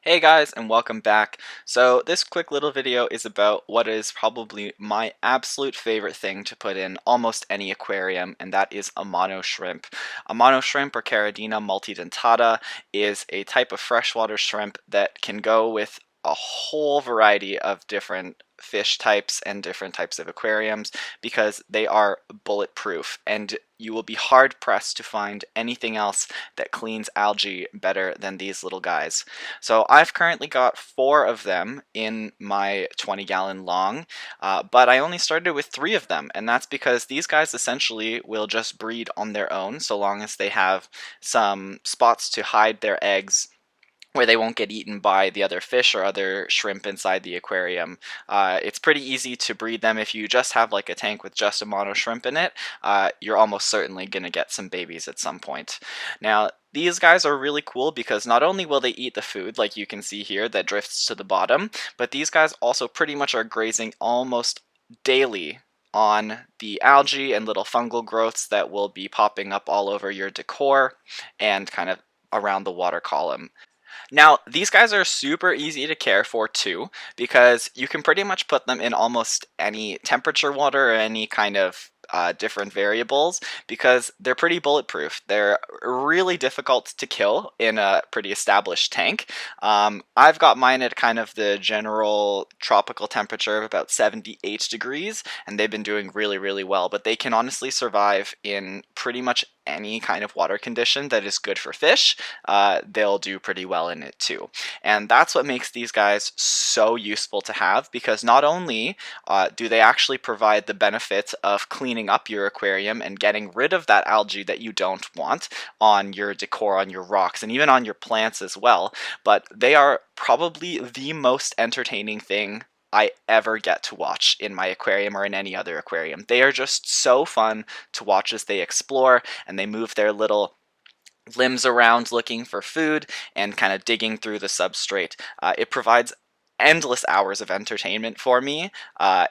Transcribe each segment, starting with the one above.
Hey guys, and welcome back. So this quick little video is about what is probably my absolute favorite thing to put in almost any aquarium, and that is Amano shrimp. Amano shrimp, or Caridina multidentata, is a type of freshwater shrimp that can go with a whole variety of different fish types and different types of aquariums because they are bulletproof, and you will be hard pressed to find anything else that cleans algae better than these little guys. So I've currently got 4 of them in my 20-gallon long, but I only started with 3 of them, and that's because these guys essentially will just breed on their own so long as they have some spots to hide their eggs where they won't get eaten by the other fish or other shrimp inside the aquarium. It's pretty easy to breed them if you just have like a tank with just a mono shrimp in it. You're almost certainly going to get some babies at some point. Now, these guys are really cool because not only will they eat the food, like you can see here, that drifts to the bottom, but these guys also pretty much are grazing almost daily on the algae and little fungal growths that will be popping up all over your decor and kind of around the water column. Now, these guys are super easy to care for too, because you can pretty much put them in almost any temperature water or any kind of different variables because they're pretty bulletproof. They're really difficult to kill in a pretty established tank. I've got mine at kind of the general tropical temperature of about 78 degrees, and they've been doing really, really well. But they can honestly survive in pretty much any kind of water condition that is good for fish. They'll do pretty well in it too. And that's what makes these guys so useful to have, because not only do they actually provide the benefit of cleaning up your aquarium and getting rid of that algae that you don't want on your decor, on your rocks, and even on your plants as well, but they are probably the most entertaining thing I ever get to watch in my aquarium or in any other aquarium. They are just so fun to watch as they explore and they move their little limbs around looking for food and kind of digging through the substrate. It provides endless hours of entertainment for me,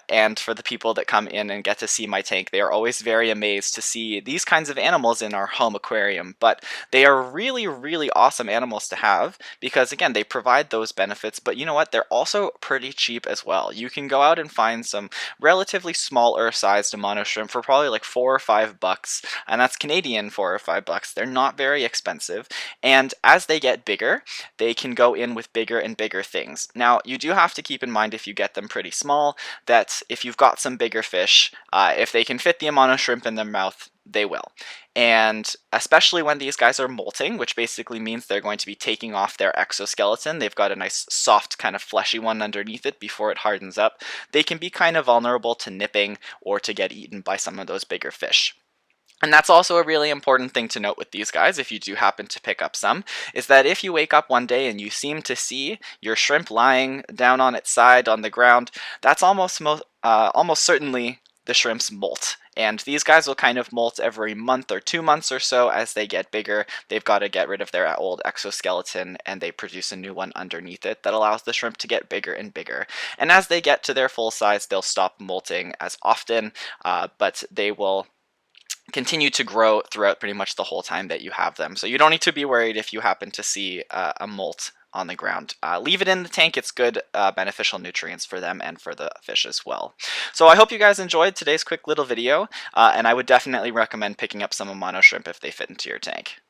and for the people that come in and get to see my tank. They are always very amazed to see these kinds of animals in our home aquarium, but they are really, really awesome animals to have because, again, they provide those benefits, but you know what? They're also pretty cheap as well. You can go out and find some relatively smaller sized Amano shrimp for probably like $4 or $5, and that's Canadian $4 or $5. They're not very expensive, and as they get bigger, they can go in with bigger and bigger things. Now, you do have to keep in mind if you get them pretty small that if you've got some bigger fish, if they can fit the Amano shrimp in their mouth, they will. And especially when these guys are molting, which basically means they're going to be taking off their exoskeleton, they've got a nice soft kind of fleshy one underneath it before it hardens up, they can be kind of vulnerable to nipping or to get eaten by some of those bigger fish. And that's also a really important thing to note with these guys, if you do happen to pick up some, is that if you wake up one day and you seem to see your shrimp lying down on its side on the ground, that's almost certainly the shrimp's molt. And these guys will kind of molt every month or 2 months or so as they get bigger. They've got to get rid of their old exoskeleton and they produce a new one underneath it that allows the shrimp to get bigger and bigger. And as they get to their full size, they'll stop molting as often, but they will continue to grow throughout pretty much the whole time that you have them. So you don't need to be worried if you happen to see a molt on the ground. Leave it in the tank. It's good beneficial nutrients for them and for the fish as well. So I hope you guys enjoyed today's quick little video, and I would definitely recommend picking up some Amano shrimp if they fit into your tank.